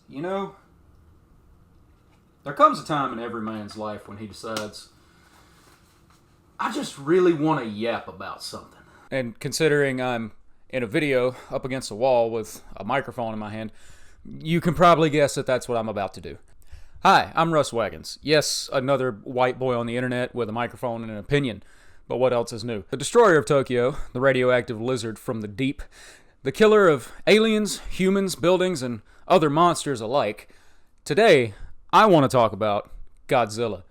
You know, there comes a time in every man's life when he decides, I just really want to yap about something. And considering I'm in a video up against a wall with a microphone in my hand, you can probably guess that that's what I'm about to do. Hi, I'm Russ Wagons. Yes, another white boy on the internet with a microphone and an opinion. But what else is new? The destroyer of Tokyo, the radioactive lizard from the deep, the killer of aliens, humans, buildings, and other monsters alike. Today, I want to talk about Godzilla.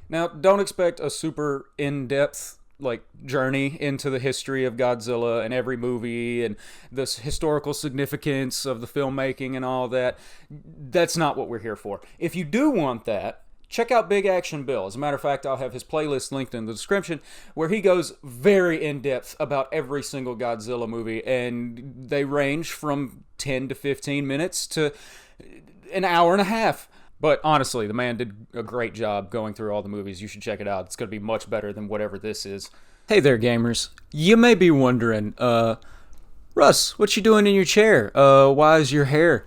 Now, don't expect a super in-depth journey into the history of Godzilla and every movie and the historical significance of the filmmaking and all that. That's not what we're here for. If you do want that, check out Big Action Bill. As a matter of fact, I'll have his playlist linked in the description where he goes very in-depth about every single Godzilla movie, and they range from 10 to 15 minutes to an hour and a half. But honestly, the man did a great job going through all the movies. You should check it out. It's going to be much better than whatever this is. Hey there, gamers. You may be wondering, Russ, what you doing in your chair? Why is your hair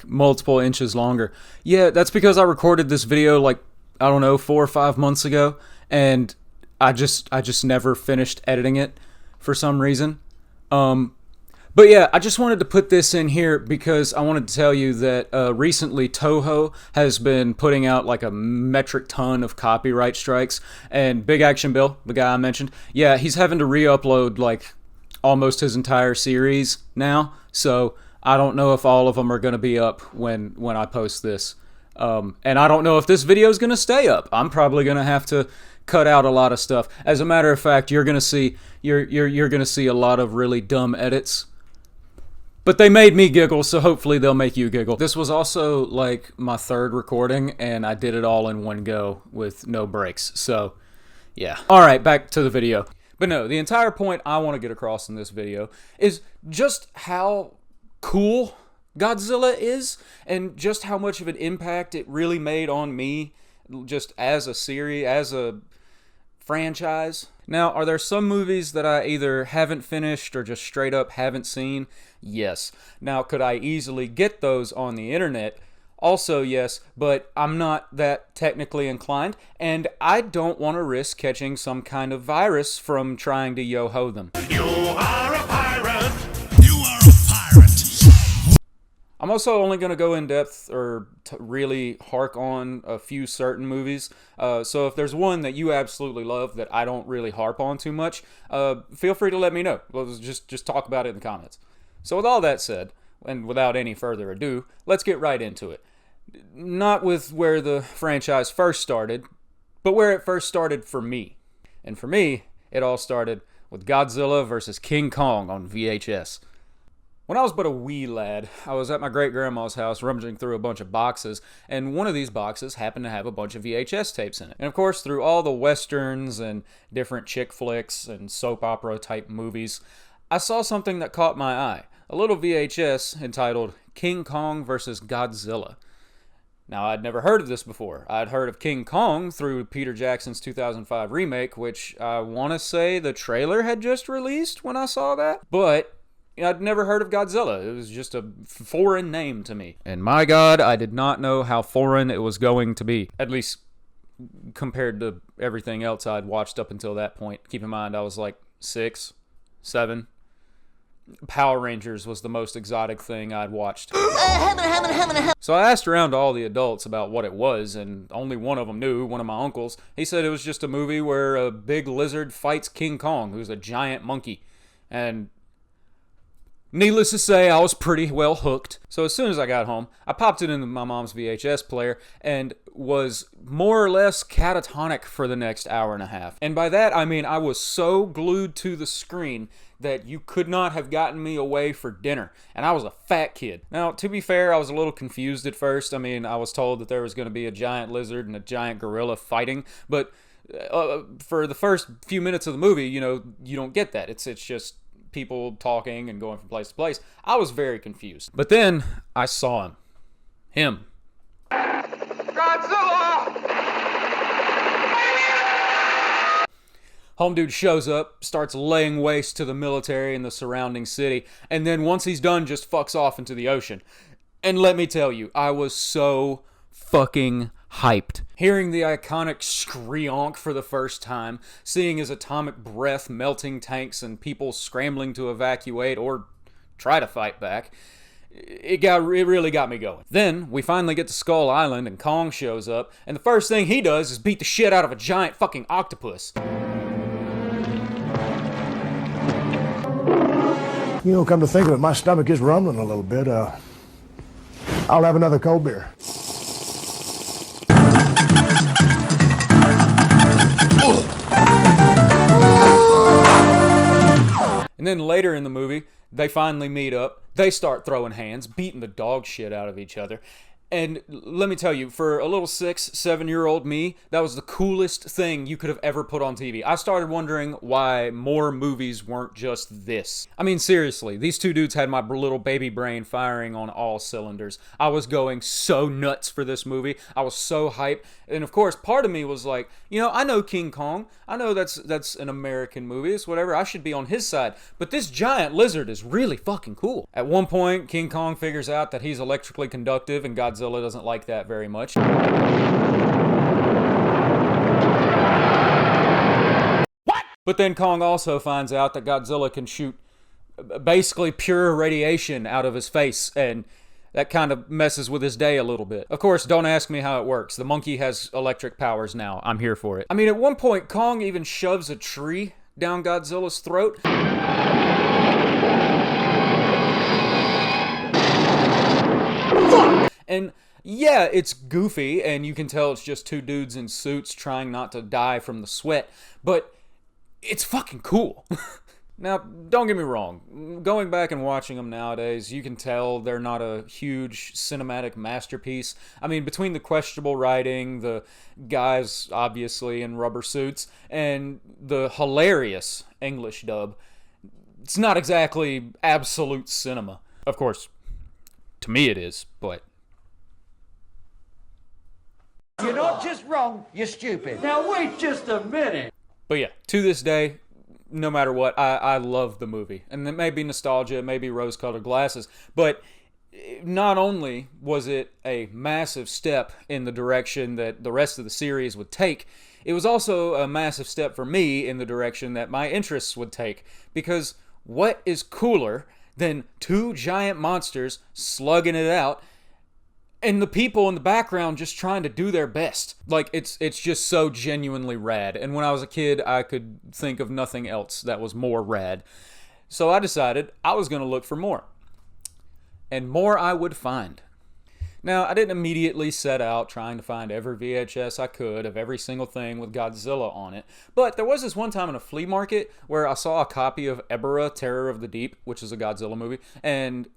multiple inches longer? Yeah, that's because I recorded this video 4 or 5 months ago, and I just never finished editing it for some reason. But yeah, I just wanted to put this in here because I wanted to tell you that recently Toho has been putting out a metric ton of copyright strikes, and Big Action Bill, the guy I mentioned, yeah, he's having to re-upload almost his entire series now, so I don't know if all of them are going to be up when I post this. And I don't know if this video is going to stay up. I'm probably going to have to cut out a lot of stuff. As a matter of fact, you're going to see you're going to see a lot of really dumb edits. But they made me giggle, so hopefully they'll make you giggle. This was also my third recording, and I did it all in one go with no breaks. So, yeah. All right, back to the video. But no, the entire point I want to get across in this video is just how cool Godzilla is, and just how much of an impact it really made on me, just as a series, as a franchise. Now, are there some movies that I either haven't finished or just straight up haven't seen? Yes. Now, could I easily get those on the internet? Also, yes, but I'm not that technically inclined, and I don't want to risk catching some kind of virus from trying to yo-ho them. You are a pirate! You are a pirate! I'm also only going to go in depth or really hark on a few certain movies. So if there's one that you absolutely love that I don't really harp on too much, feel free to let me know. We'll just talk about it in the comments. So with all that said, and without any further ado, let's get right into it. Not with where the franchise first started, but where it first started for me. And for me, it all started with Godzilla vs. King Kong on VHS. When I was but a wee lad, I was at my great-grandma's house rummaging through a bunch of boxes, and one of these boxes happened to have a bunch of VHS tapes in it. And of course, through all the westerns and different chick flicks and soap opera type movies, I saw something that caught my eye. A little VHS entitled King Kong vs. Godzilla. Now, I'd never heard of this before. I'd heard of King Kong through Peter Jackson's 2005 remake, which I want to say the trailer had just released when I saw that. But I'd never heard of Godzilla. It was just a foreign name to me. And my God, I did not know how foreign it was going to be. At least compared to everything else I'd watched up until that point. Keep in mind, I was 6, 7. Power Rangers was the most exotic thing I'd watched. So I asked around to all the adults about what it was, and only one of them knew, one of my uncles. He said it was just a movie where a big lizard fights King Kong, who's a giant monkey. And needless to say, I was pretty well hooked. So as soon as I got home, I popped it into my mom's VHS player and was more or less catatonic for the next hour and a half. And by that, I mean I was so glued to the screen that you could not have gotten me away for dinner. And I was a fat kid. Now, to be fair, I was a little confused at first. I mean, I was told that there was going to be a giant lizard and a giant gorilla fighting, but for the first few minutes of the movie, you don't get that. It's just people talking and going from place to place. I was very confused. But then I saw him. Him. Godzilla! Home dude shows up, starts laying waste to the military and the surrounding city, and then once he's done, just fucks off into the ocean. And let me tell you, I was so fucking hyped. Hearing the iconic screonk for the first time, seeing his atomic breath melting tanks and people scrambling to evacuate or try to fight back, it really got me going. Then we finally get to Skull Island and Kong shows up, and the first thing he does is beat the shit out of a giant fucking octopus. You know, come to think of it, my stomach is rumbling a little bit. I'll have another cold beer. And then later in the movie, they finally meet up. They start throwing hands, beating the dog shit out of each other. And let me tell you, for a little 6, 7-year-old me, that was the coolest thing you could have ever put on TV. I started wondering why more movies weren't just this. I mean, seriously, these two dudes had my little baby brain firing on all cylinders. I was going so nuts for this movie. I was so hyped. And of course, part of me was like, you know, I know King Kong. I know that's an American movie. It's whatever. I should be on his side. But this giant lizard is really fucking cool. At one point, King Kong figures out that he's electrically conductive, and Godzilla doesn't like that very much. What? But then Kong also finds out that Godzilla can shoot basically pure radiation out of his face, and that kind of messes with his day a little bit. Of course, don't ask me how it works. The monkey has electric powers now. I'm here for it. I mean, at one point, Kong even shoves a tree down Godzilla's throat. And yeah, it's goofy, and you can tell it's just two dudes in suits trying not to die from the sweat, but it's fucking cool. Now, don't get me wrong. Going back and watching them nowadays, you can tell they're not a huge cinematic masterpiece. I mean, between the questionable writing, the guys obviously in rubber suits, and the hilarious English dub, it's not exactly absolute cinema. Of course, to me it is, but... You're not just wrong, you're stupid. Now wait just a minute. But yeah, to this day, no matter what, I love the movie. And it may be nostalgia, it may be rose-colored glasses, but not only was it a massive step in the direction that the rest of the series would take, it was also a massive step for me in the direction that my interests would take. Because what is cooler than two giant monsters slugging it out and the people in the background just trying to do their best? Like, it's just so genuinely rad. And when I was a kid, I could think of nothing else that was more rad. So I decided I was going to look for more. And more I would find. Now, I didn't immediately set out trying to find every VHS I could of every single thing with Godzilla on it. But there was this one time in a flea market where I saw a copy of Ebirah, Terror of the Deep, which is a Godzilla movie, and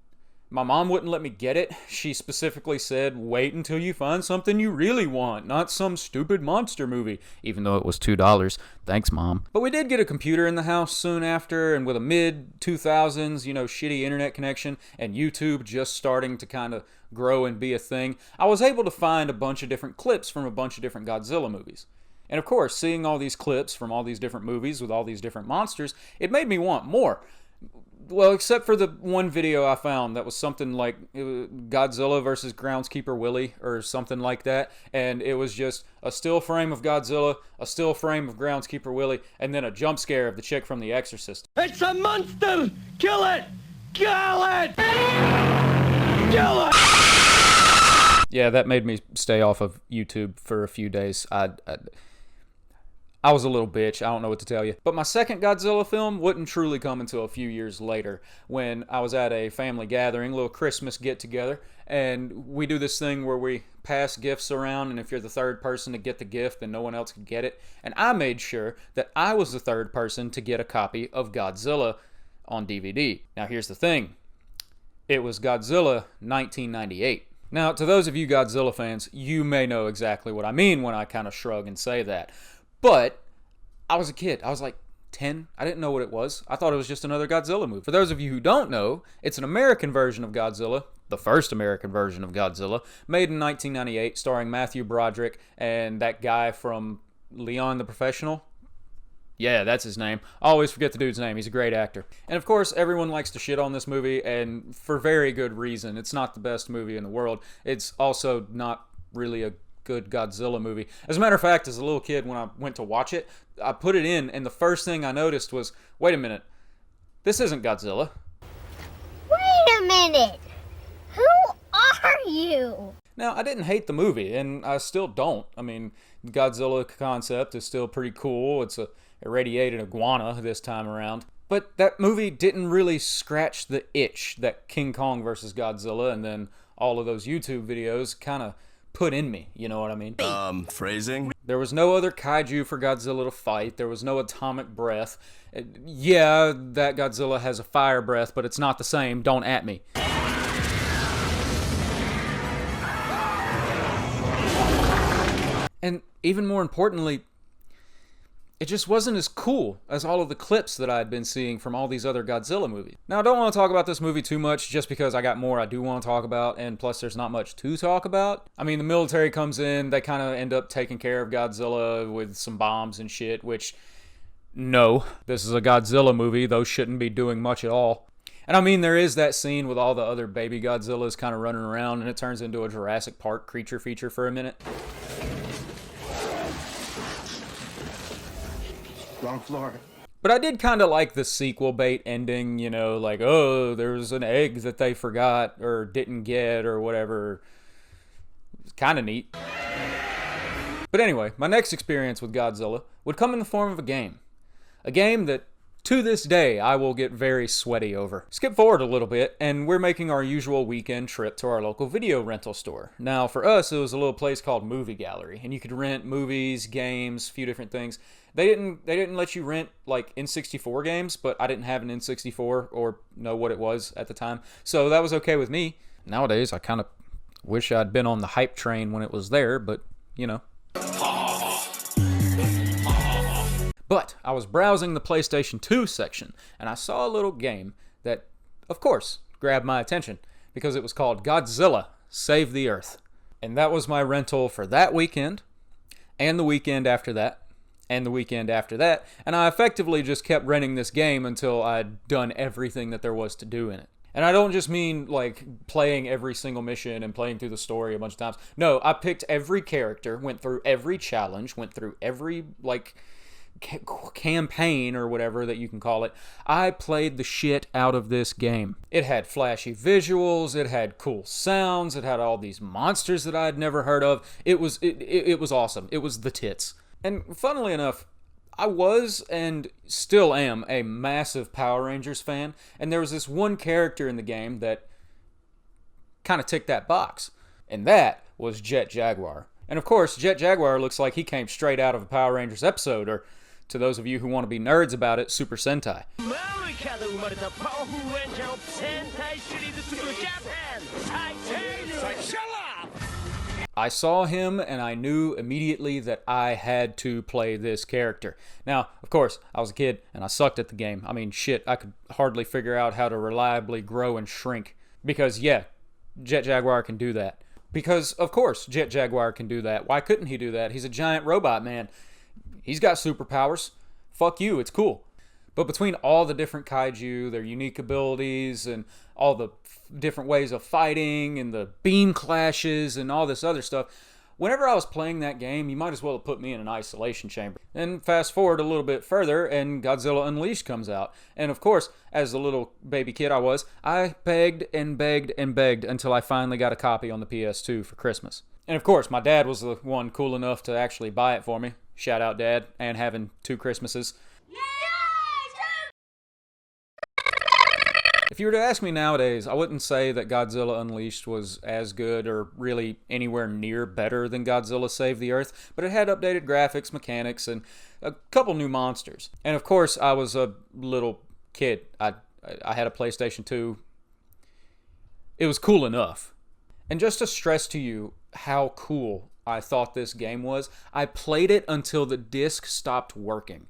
my mom wouldn't let me get it. She specifically said, wait until you find something you really want, not some stupid monster movie, even though it was $2. Thanks, Mom. But we did get a computer in the house soon after, and with a mid-2000s, shitty internet connection, and YouTube just starting to kind of grow and be a thing, I was able to find a bunch of different clips from a bunch of different Godzilla movies. And of course, seeing all these clips from all these different movies with all these different monsters, it made me want more. Well, except for the one video I found that was something like Godzilla versus Groundskeeper Willie or something like that. And it was just a still frame of Godzilla, a still frame of Groundskeeper Willie, and then a jump scare of the chick from The Exorcist. It's a monster! Kill it! Kill it! Kill it! Yeah, that made me stay off of YouTube for a few days. I was a little bitch, I don't know what to tell you. But my second Godzilla film wouldn't truly come until a few years later, when I was at a family gathering, a little Christmas get-together, and we do this thing where we pass gifts around, and if you're the third person to get the gift, then no one else could get it. And I made sure that I was the third person to get a copy of Godzilla on DVD. Now here's the thing. It was Godzilla 1998. Now, to those of you Godzilla fans, you may know exactly what I mean when I kind of shrug and say that. But I was a kid. I was like 10. I didn't know what it was. I thought it was just another Godzilla movie. For those of you who don't know, it's an American version of Godzilla, the first American version of Godzilla, made in 1998, starring Matthew Broderick and that guy from Leon the Professional. Yeah, that's his name. I always forget the dude's name. He's a great actor. And of course, everyone likes to shit on this movie, and for very good reason. It's not the best movie in the world. It's also not really a good Godzilla movie. As a matter of fact, as a little kid, when I went to watch it, I put it in, and the first thing I noticed was, wait a minute, this isn't Godzilla. Wait a minute! Who are you? Now, I didn't hate the movie, and I still don't. I mean, the Godzilla concept is still pretty cool. It's a irradiated iguana this time around. But that movie didn't really scratch the itch that King Kong versus Godzilla and then all of those YouTube videos kind of put in me, you know what I mean? Phrasing? There was no other kaiju for Godzilla to fight. There was no atomic breath. Yeah, that Godzilla has a fire breath, but it's not the same. Don't at me. And even more importantly, it just wasn't as cool as all of the clips that I had been seeing from all these other Godzilla movies. Now, I don't want to talk about this movie too much just because I got more I do want to talk about, and plus there's not much to talk about. I mean, the military comes in, they kind of end up taking care of Godzilla with some bombs and shit, which, no, this is a Godzilla movie. Those shouldn't be doing much at all. And I mean, there is that scene with all the other baby Godzillas kind of running around, and it turns into a Jurassic Park creature feature for a minute. Wrong floor. But I did kind of like the sequel bait ending, you know, like, oh, there's an egg that they forgot or didn't get or whatever. It's kind of neat. But anyway, my next experience with Godzilla would come in the form of a game. A game that, to this day, I will get very sweaty over. Skip forward a little bit, and we're making our usual weekend trip to our local video rental store. Now, for us, it was a little place called Movie Gallery, and you could rent movies, games, a few different things. They didn't let you rent like N64 games, but I didn't have an N64 or know what it was at the time, so that was okay with me. Nowadays, I kind of wish I'd been on the hype train when it was there, but you know. But I was browsing the PlayStation 2 section, and I saw a little game that, of course, grabbed my attention because it was called Godzilla Save the Earth. And that was my rental for that weekend, and the weekend after that, and the weekend after that, and I effectively just kept renting this game until I'd done everything that there was to do in it. And I don't just mean like playing every single mission and playing through the story a bunch of times. No, I picked every character, went through every challenge, went through every like campaign or whatever that you can call it. I played the shit out of this game. It had flashy visuals, it had cool sounds, it had all these monsters that I had never heard of. It was awesome. It was the tits. And funnily enough, I was and still am a massive Power Rangers fan, and there was this one character in the game that kind of ticked that box, and that was Jet Jaguar. And of course, Jet Jaguar looks like he came straight out of a Power Rangers episode, or to those of you who want to be nerds about it, Super Sentai. I saw him and I knew immediately that I had to play this character. Now, of course, I was a kid and I sucked at the game. I mean, shit, I could hardly figure out how to reliably grow and shrink. Because, yeah, Jet Jaguar can do that. Because, of course, Jet Jaguar can do that. Why couldn't he do that? He's a giant robot, man. He's got superpowers. Fuck you, it's cool. But between all the different kaiju, their unique abilities, and all the different ways of fighting, and the beam clashes, and all this other stuff, whenever I was playing that game, you might as well have put me in an isolation chamber. And fast forward a little bit further, and Godzilla Unleashed comes out. And of course, as the little baby kid I was, I begged and begged and begged until I finally got a copy on the PS2 for Christmas. And of course, my dad was the one cool enough to actually buy it for me. Shout out, Dad, and having 2 Christmases. If you were to ask me nowadays, I wouldn't say that Godzilla Unleashed was as good or really anywhere near better than Godzilla Save the Earth, but it had updated graphics, mechanics, and a couple new monsters. And of course, I was a little kid. I had a PlayStation 2. It was cool enough. And just to stress to you how cool I thought this game was, I played it until the disc stopped working.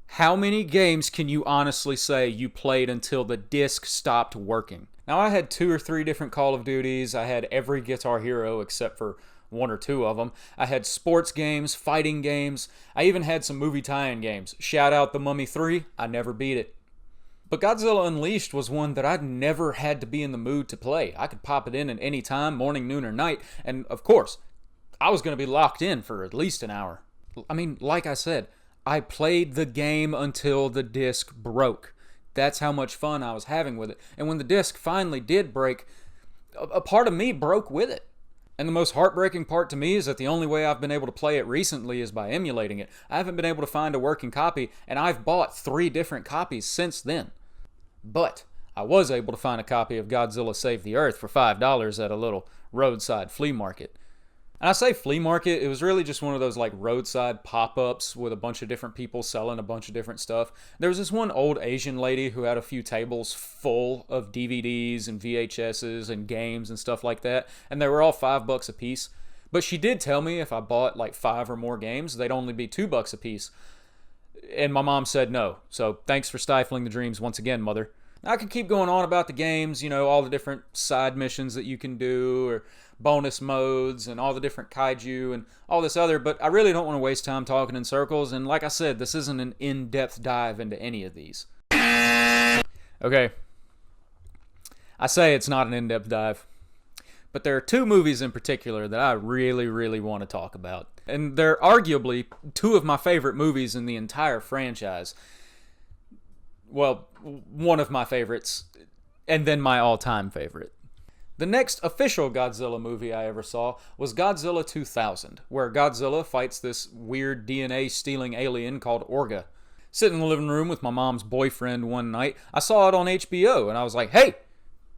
How many games can you honestly say you played until the disc stopped working? Now, I had 2 or 3 different Call of Duties. I had every Guitar Hero except for one or two of them. I had sports games, fighting games. I even had some movie tie-in games. Shout out The Mummy 3. I never beat it. But Godzilla Unleashed was one that I'd never had to be in the mood to play. I could pop it in at any time, morning, noon, or night. And of course, I was going to be locked in for at least an hour. I mean, like I said, I played the game until the disc broke. That's how much fun I was having with it. And when the disc finally did break, a part of me broke with it. And the most heartbreaking part to me is that the only way I've been able to play it recently is by emulating it. I haven't been able to find a working copy, and I've bought 3 different copies since then. But I was able to find a copy of Godzilla Save the Earth for $5 at a little roadside flea market. And I say flea market, it was really just one of those like roadside pop-ups with a bunch of different people selling a bunch of different stuff. There was this one old Asian lady who had a few tables full of DVDs and VHSs and games and stuff like that, and they were all $5 a piece. But she did tell me if I bought like 5 or more games, they'd only be $2 a piece. And my mom said no. So thanks for stifling the dreams once again, Mother. I could keep going on about the games, you know, all the different side missions that you can do, or bonus modes, and all the different kaiju, and all this other, but I really don't want to waste time talking in circles, and like I said, this isn't an in-depth dive into any of these. Okay. I say it's not an in-depth dive, but there are 2 movies in particular that I really, really want to talk about. And they're arguably 2 of my favorite movies in the entire franchise. Well, one of my favorites, and then my all-time favorite. The next official Godzilla movie I ever saw was Godzilla 2000, where Godzilla fights this weird DNA-stealing alien called Orga. Sitting in the living room with my mom's boyfriend one night, I saw it on HBO, and I was like, hey,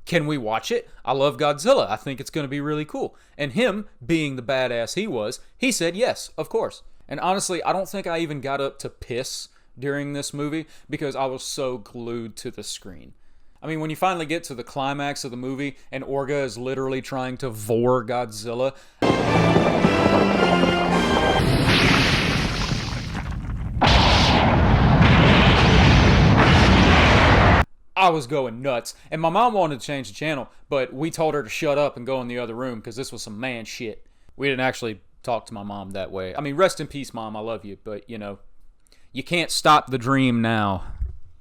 can we watch it? I love Godzilla. I think it's going to be really cool. And him, being the badass he was, he said yes, of course. And honestly, I don't think I even got up to piss during this movie because I was so glued to the screen. I mean, when you finally get to the climax of the movie and Orga is literally trying to vor Godzilla, I was going nuts. And my mom wanted to change the channel, but we told her to shut up and go in the other room because this was some man shit. We didn't actually talk to my mom that way. I mean, rest in peace, Mom. I love you, but, you know, you can't stop the dream now.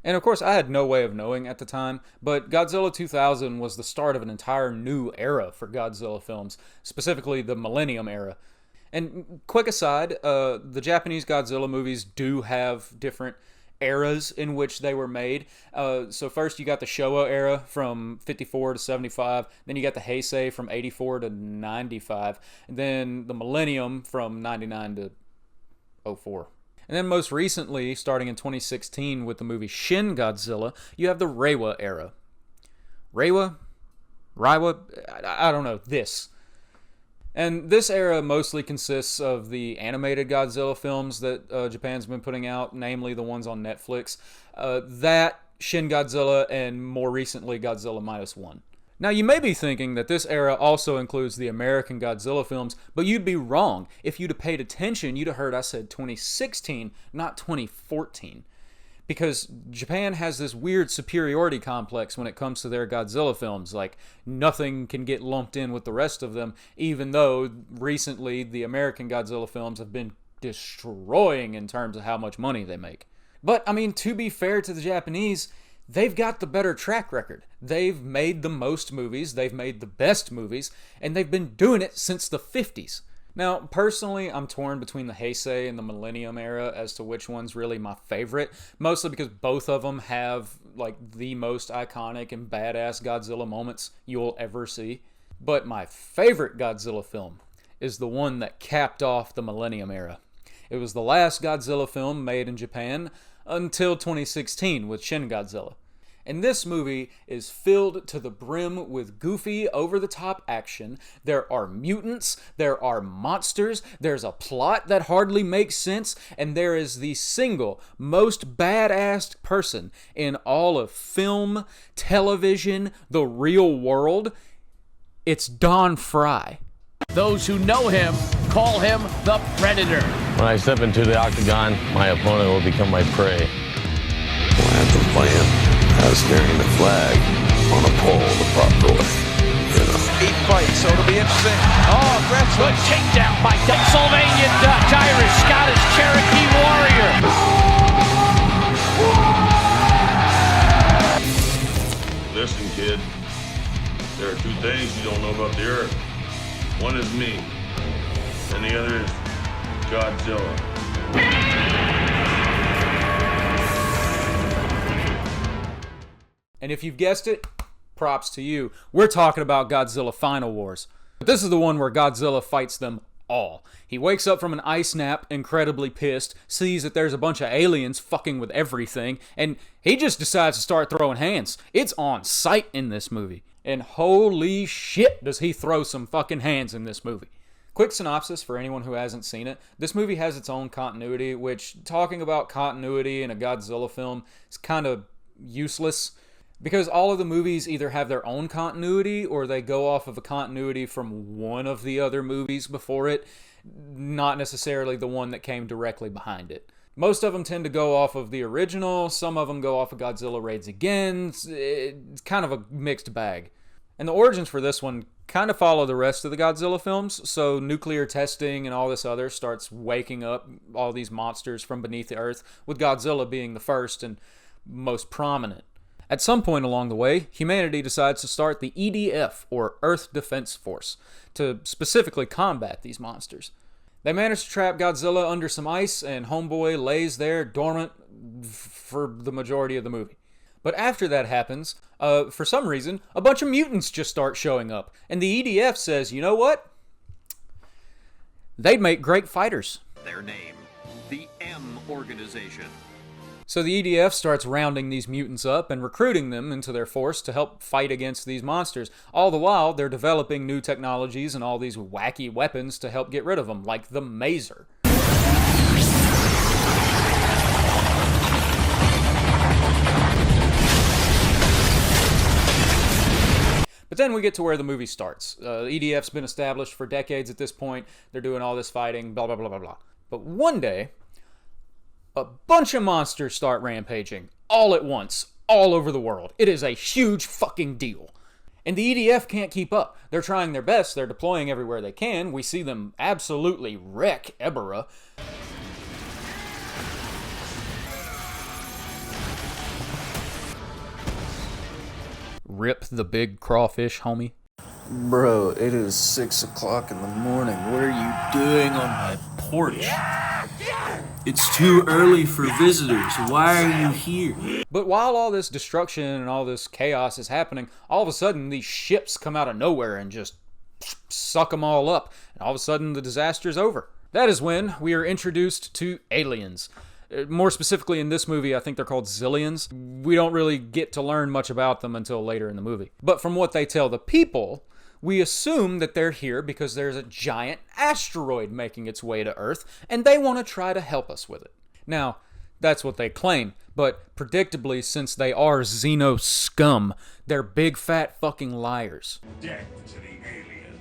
And of course, I had no way of knowing at the time, but Godzilla 2000 was the start of an entire new era for Godzilla films, specifically the Millennium era. And quick aside, the Japanese Godzilla movies do have different eras in which they were made. So first you got the Showa era from 54 to 75, then you got the Heisei from 84 to 95, and then the Millennium from 99 to 04. And then most recently, starting in 2016 with the movie Shin Godzilla, you have the Reiwa era. Reiwa? I don't know, this. And this era mostly consists of the animated Godzilla films that Japan's been putting out, namely the ones on Netflix. That, Shin Godzilla, and more recently Godzilla Minus One. Now, you may be thinking that this era also includes the American Godzilla films, but you'd be wrong. If you'd have paid attention, you'd have heard I said 2016, not 2014. Because Japan has this weird superiority complex when it comes to their Godzilla films. Like, nothing can get lumped in with the rest of them, even though recently the American Godzilla films have been destroying in terms of how much money they make. But, I mean, to be fair to the Japanese, they've got the better track record. They've made the most movies, they've made the best movies, and they've been doing it since the 50s. Now, personally, I'm torn between the Heisei and the Millennium era as to which one's really my favorite, mostly because both of them have, like, the most iconic and badass Godzilla moments you'll ever see. But my favorite Godzilla film is the one that capped off the Millennium era. It was the last Godzilla film made in Japan until 2016 with Shin Godzilla. And this movie is filled to the brim with goofy, over-the-top action. There are mutants, there are monsters, there's a plot that hardly makes sense, and there is the single most badass person in all of film, television, the real world. It's Don Fry. Those who know him call him the Predator. When I step into the octagon, my opponent will become my prey. I have the plan. I was carrying the flag on a pole to properly, 8 fights, so it'll be interesting. Oh, Good takedown by Pennsylvania Dutch, Irish, Scottish, Cherokee Warrior. Listen, kid. There are 2 things you don't know about the Earth. One is me, and the other is Godzilla. And if you've guessed it, props to you. We're talking about Godzilla Final Wars. But this is the one where Godzilla fights them all. He wakes up from an ice nap, incredibly pissed, sees that there's a bunch of aliens fucking with everything, and he just decides to start throwing hands. It's on sight in this movie. And holy shit does he throw some fucking hands in this movie. Quick synopsis for anyone who hasn't seen it. This movie has its own continuity, which, talking about continuity in a Godzilla film is kind of useless. Because all of the movies either have their own continuity or they go off of a continuity from one of the other movies before it, not necessarily the one that came directly behind it. Most of them tend to go off of the original, some of them go off of Godzilla Raids Again. It's kind of a mixed bag. And the origins for this one kind of follow the rest of the Godzilla films, so nuclear testing and all this other starts waking up all these monsters from beneath the earth, with Godzilla being the first and most prominent. At some point along the way, humanity decides to start the EDF, or Earth Defense Force, to specifically combat these monsters. They manage to trap Godzilla under some ice, and Homeboy lays there dormant for the majority of the movie. But after that happens, for some reason, a bunch of mutants just start showing up, and the EDF says, you know what? They'd make great fighters. Their name, the M Organization. So the EDF starts rounding these mutants up and recruiting them into their force to help fight against these monsters. All the while, they're developing new technologies and all these wacky weapons to help get rid of them, like the Mazer. But then we get to where the movie starts. EDF's been established for decades at this point. They're doing all this fighting, blah, blah, blah, blah, blah. But one day, a bunch of monsters start rampaging, all at once, all over the world. It is a huge fucking deal. And the EDF can't keep up. They're trying their best. They're deploying everywhere they can. We see them absolutely wreck Ebera. Rip the big crawfish, homie. Bro, it is 6 o'clock in the morning. What are you doing on my porch? It's too early for visitors. Why are you here? But while all this destruction and all this chaos is happening, all of a sudden these ships come out of nowhere and just suck them all up. And all of a sudden the disaster's over. That is when we are introduced to aliens. More specifically in this movie, I think they're called Zillions. We don't really get to learn much about them until later in the movie. But from what they tell the people, we assume that they're here because there's a giant asteroid making its way to Earth, and they want to try to help us with it. Now, that's what they claim, but predictably, since they are Xeno scum, they're big fat fucking liars. Death to the alien.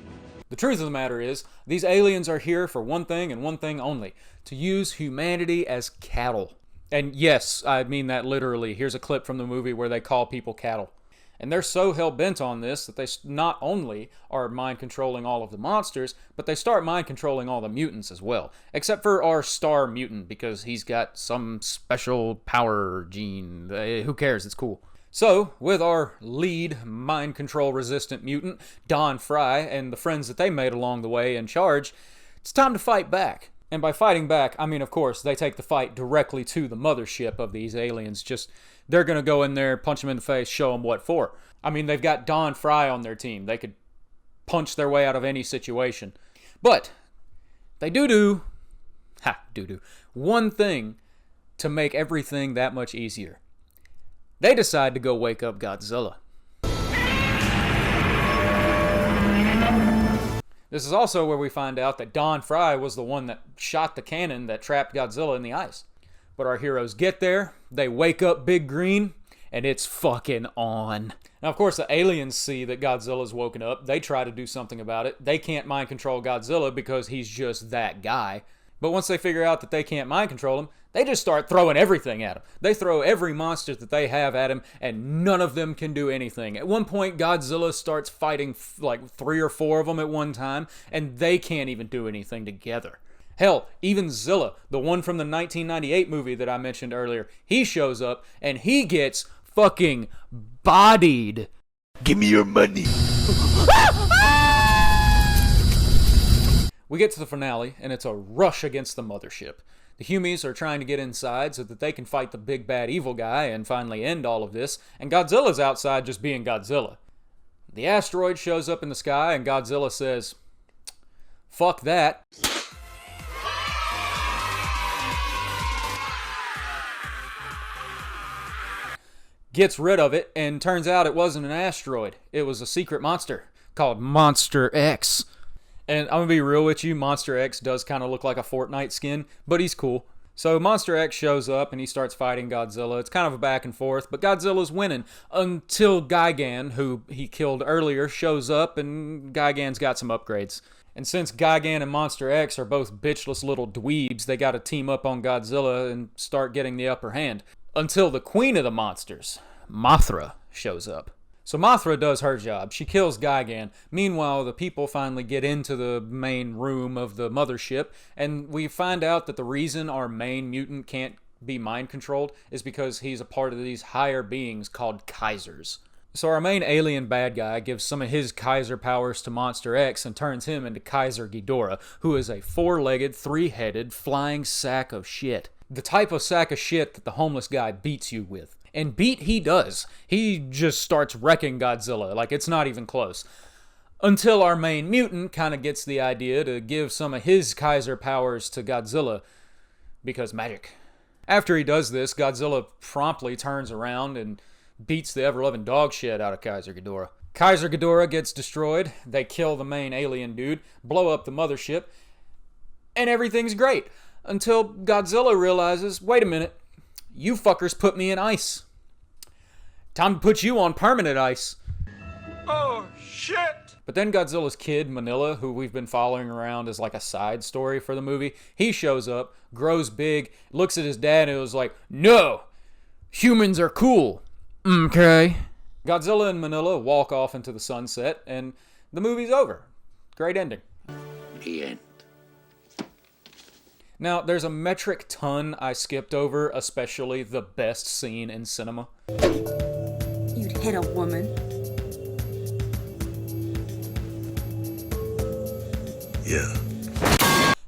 The truth of the matter is, these aliens are here for one thing and one thing only, to use humanity as cattle. And yes, I mean that literally. Here's a clip from the movie where they call people cattle. And they're so hell-bent on this that they not only are mind-controlling all of the monsters, but they start mind-controlling all the mutants as well. Except for our star mutant, because he's got some special power gene. Who cares? It's cool. So, with our lead mind-control-resistant mutant, Don Fry, and the friends that they made along the way in charge, it's time to fight back. And by fighting back, I mean, of course, they take the fight directly to the mothership of these aliens. They're going to go in there, punch them in the face, show them what for. I mean, they've got Don Fry on their team. They could punch their way out of any situation. But they do one thing to make everything that much easier. They decide to go wake up Godzilla. This is also where we find out that Don Fry was the one that shot the cannon that trapped Godzilla in the ice. But our heroes get there, they wake up Big Green, and it's fucking on. Now, of course, the aliens see that Godzilla's woken up. They try to do something about it. They can't mind control Godzilla because he's just that guy. But once they figure out that they can't mind control him, they just start throwing everything at him. They throw every monster that they have at him, and none of them can do anything. At one point, Godzilla starts fighting like 3 or 4 of them at one time, and they can't even do anything together. Hell, even Zilla, the one from the 1998 movie that I mentioned earlier, he shows up, and he gets fucking bodied. Give me your money. We get to the finale, and it's a rush against the mothership. The Humies are trying to get inside so that they can fight the big bad evil guy and finally end all of this, and Godzilla's outside just being Godzilla. The asteroid shows up in the sky, and Godzilla says, "Fuck that." Gets rid of it, and turns out it wasn't an asteroid. It was a secret monster called Monster X. And I'm gonna be real with you, Monster X does kind of look like a Fortnite skin, but he's cool. So Monster X shows up and he starts fighting Godzilla. It's kind of a back and forth, but Godzilla's winning until Gigan, who he killed earlier, shows up, and Gigan's got some upgrades. And since Gigan and Monster X are both bitchless little dweebs, they gotta team up on Godzilla and start getting the upper hand. Until the queen of the monsters, Mothra, shows up. So Mothra does her job. She kills Gigan. Meanwhile, the people finally get into the main room of the mothership, and we find out that the reason our main mutant can't be mind controlled is because he's a part of these higher beings called Kaisers. So our main alien bad guy gives some of his Kaiser powers to Monster X and turns him into Kaiser Ghidorah, who is a 4-legged, 3-headed, flying sack of shit. The type of sack of shit that the homeless guy beats you with. And beat he does. He just starts wrecking Godzilla, like it's not even close. Until our main mutant kind of gets the idea to give some of his Kaiser powers to Godzilla, because magic. After he does this, Godzilla promptly turns around and beats the ever-loving dog shit out of Kaiser Ghidorah. Kaiser Ghidorah gets destroyed, they kill the main alien dude, blow up the mothership, and everything's great. Until Godzilla realizes, wait a minute, you fuckers put me in ice. Time to put you on permanent ice. Oh, shit! But then Godzilla's kid, Manila, who we've been following around as like a side story for the movie, he shows up, grows big, looks at his dad, and was like, "No! Humans are cool." Okay. Godzilla and Manila walk off into the sunset, and the movie's over. Great ending. The end. Now, there's a metric ton I skipped over, especially the best scene in cinema. You'd hit a woman. Yeah.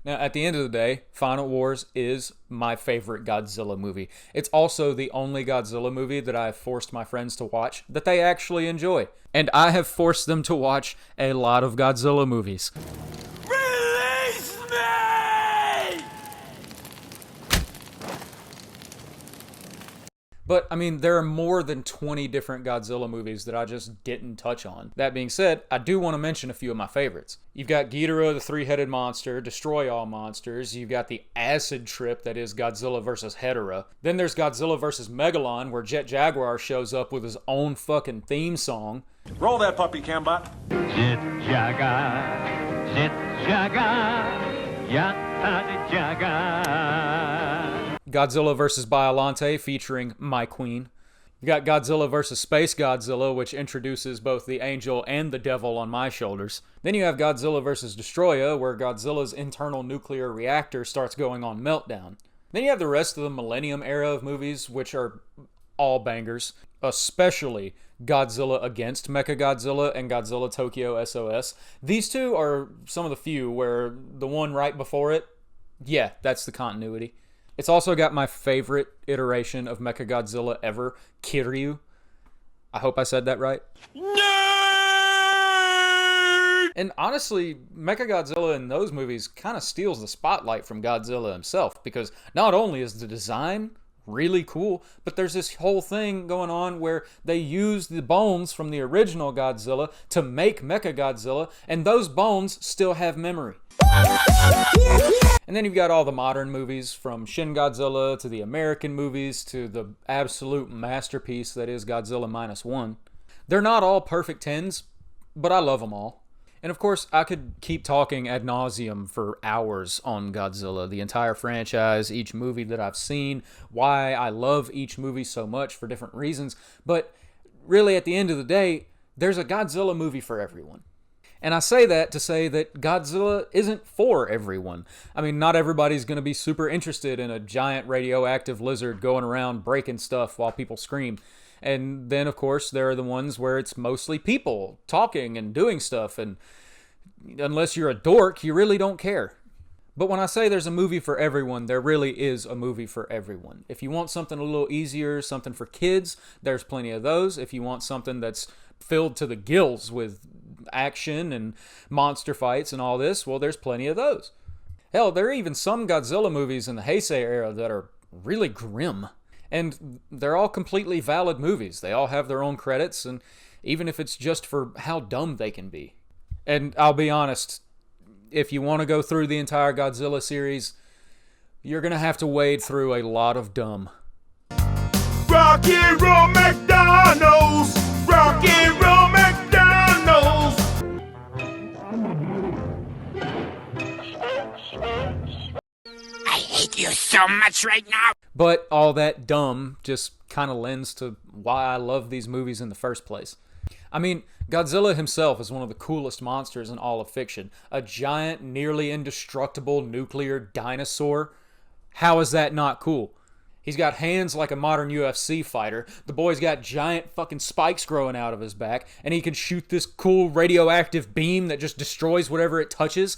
Now, at the end of the day, Final Wars is my favorite Godzilla movie. It's also the only Godzilla movie that I've forced my friends to watch that they actually enjoy. And I have forced them to watch a lot of Godzilla movies. Release me! But, I mean, there are more than 20 different Godzilla movies that I just didn't touch on. That being said, I do want to mention a few of my favorites. You've got Ghidorah, the 3-headed monster, Destroy All Monsters. You've got the acid trip that is Godzilla vs. Hedorah. Then there's Godzilla vs. Megalon, where Jet Jaguar shows up with his own fucking theme song. Roll that puppy, Cambot. Jet Jaguar, Jet Jaguar, Yatta Jaguar. Godzilla vs. Biollante, featuring My Queen. You got Godzilla vs. Space Godzilla, which introduces both the angel and the devil on my shoulders. Then you have Godzilla vs. Destroya, where Godzilla's internal nuclear reactor starts going on meltdown. Then you have the rest of the Millennium era of movies, which are all bangers, especially Godzilla Against Mechagodzilla and Godzilla Tokyo SOS. These two are some of the few where the one right before it, yeah, that's the continuity. It's also got my favorite iteration of Mechagodzilla ever, Kiryu. I hope I said that right. Nerd! And honestly, Mechagodzilla in those movies kind of steals the spotlight from Godzilla himself, because not only is the design really cool, but there's this whole thing going on where they use the bones from the original Godzilla to make Mechagodzilla, and those bones still have memory. And then you've got all the modern movies, from Shin Godzilla to the American movies to the absolute masterpiece that is Godzilla -1. They're not all perfect 10s, but I love them all. And of course, I could keep talking ad nauseum for hours on Godzilla, the entire franchise, each movie that I've seen, why I love each movie so much for different reasons. But really, at the end of the day, there's a Godzilla movie for everyone. And I say that to say that Godzilla isn't for everyone. I mean, not everybody's going to be super interested in a giant radioactive lizard going around breaking stuff while people scream. And then, of course, there are the ones where it's mostly people talking and doing stuff, and unless you're a dork, you really don't care. But when I say there's a movie for everyone, there really is a movie for everyone. If you want something a little easier, something for kids, there's plenty of those. If you want something that's filled to the gills with action and monster fights and all this, well, there's plenty of those. Hell, there are even some Godzilla movies in the Heisei era that are really grim. And they're all completely valid movies. They all have their own credits, and even if it's just for how dumb they can be. And I'll be honest, if you want to go through the entire Godzilla series, you're going to have to wade through a lot of dumb. Rock and roll McDonald's! Rock and roll McDonald's! I hate you so much right now! But all that dumb just kind of lends to why I love these movies in the first place. I mean, Godzilla himself is one of the coolest monsters in all of fiction. A giant, nearly indestructible nuclear dinosaur. How is that not cool? He's got hands like a modern UFC fighter. The boy's got giant fucking spikes growing out of his back, and he can shoot this cool radioactive beam that just destroys whatever it touches.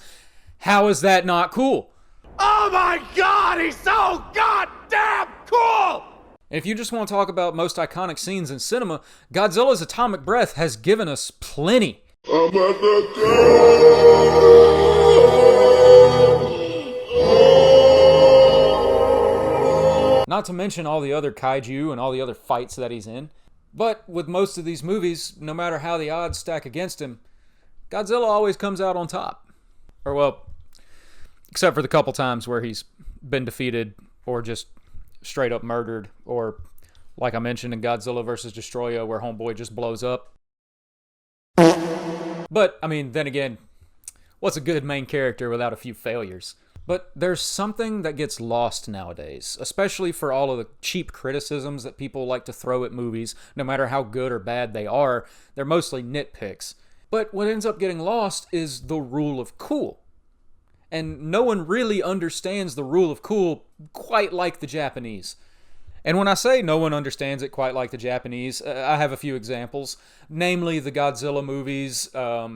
How is that not cool? Oh my god, he's so goddamn cool! If you just want to talk about most iconic scenes in cinema, Godzilla's atomic breath has given us plenty. I'm at the Not to mention all the other kaiju and all the other fights that he's in. But with most of these movies, no matter how the odds stack against him, Godzilla always comes out on top. Or well, except for the couple times where he's been defeated or just straight up murdered, or like I mentioned in Godzilla vs. Destroyer, where homeboy just blows up. But, I mean, then again, what's a good main character without a few failures? But there's something that gets lost nowadays, especially for all of the cheap criticisms that people like to throw at movies, no matter how good or bad they are. They're mostly nitpicks. But what ends up getting lost is the rule of cool. And no one really understands the rule of cool quite like the Japanese. And when I say no one understands it quite like the Japanese, I have a few examples. Namely, the Godzilla movies, a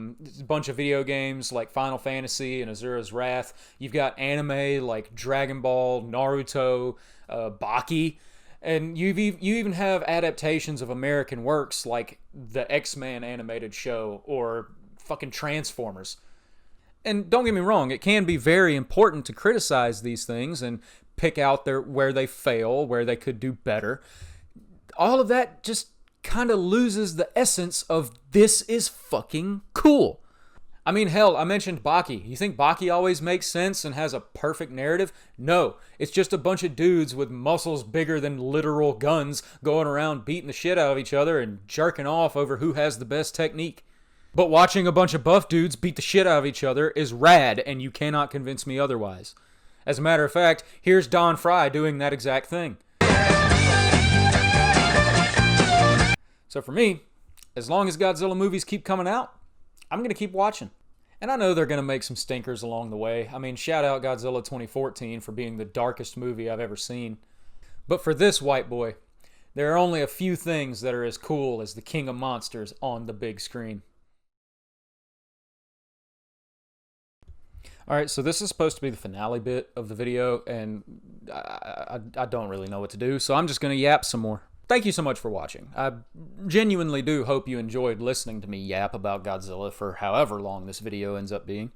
bunch of video games like Final Fantasy and Asura's Wrath. You've got anime like Dragon Ball, Naruto, Baki. And you even have adaptations of American works like the X-Men animated show or fucking Transformers. And don't get me wrong, it can be very important to criticize these things and pick out where they fail, where they could do better. All of that just kind of loses the essence of this is fucking cool. I mean, hell, I mentioned Baki. You think Baki always makes sense and has a perfect narrative? No, it's just a bunch of dudes with muscles bigger than literal guns going around beating the shit out of each other and jerking off over who has the best technique. But watching a bunch of buff dudes beat the shit out of each other is rad, and you cannot convince me otherwise. As a matter of fact, here's Don Fry doing that exact thing. So for me, as long as Godzilla movies keep coming out, I'm going to keep watching. And I know they're going to make some stinkers along the way. I mean, shout out Godzilla 2014 for being the darkest movie I've ever seen. But for this white boy, there are only a few things that are as cool as the King of Monsters on the big screen. Alright, so this is supposed to be the finale bit of the video, and I don't really know what to do, so I'm just going to yap some more. Thank you so much for watching. I genuinely do hope you enjoyed listening to me yap about Godzilla for however long this video ends up being.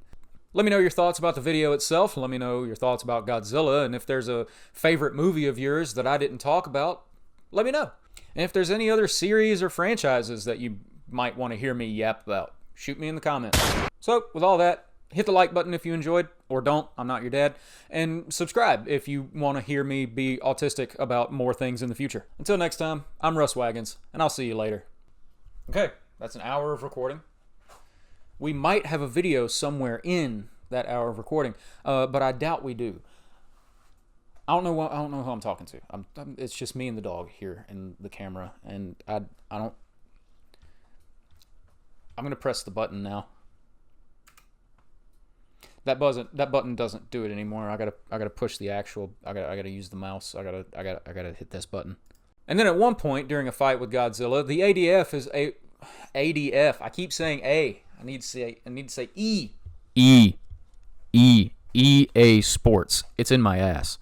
Let me know your thoughts about the video itself, let me know your thoughts about Godzilla, and if there's a favorite movie of yours that I didn't talk about, let me know. And if there's any other series or franchises that you might want to hear me yap about, shoot me in the comments. So, with all that, hit the like button if you enjoyed, or don't, I'm not your dad, and subscribe if you want to hear me be autistic about more things in the future. Until next time, I'm Russ Wagons, and I'll see you later. Okay, that's an hour of recording. We might have a video somewhere in that hour of recording, but I doubt we do. I don't know who I'm talking to. It's just me and the dog here and the camera, and I don't. I'm gonna press the button now. That button doesn't do it anymore. I gotta push the actual. I gotta use the mouse. I gotta hit this button. And then at one point during a fight with Godzilla, the ADF. I keep saying A. I need to say E. EA Sports. It's in my ass.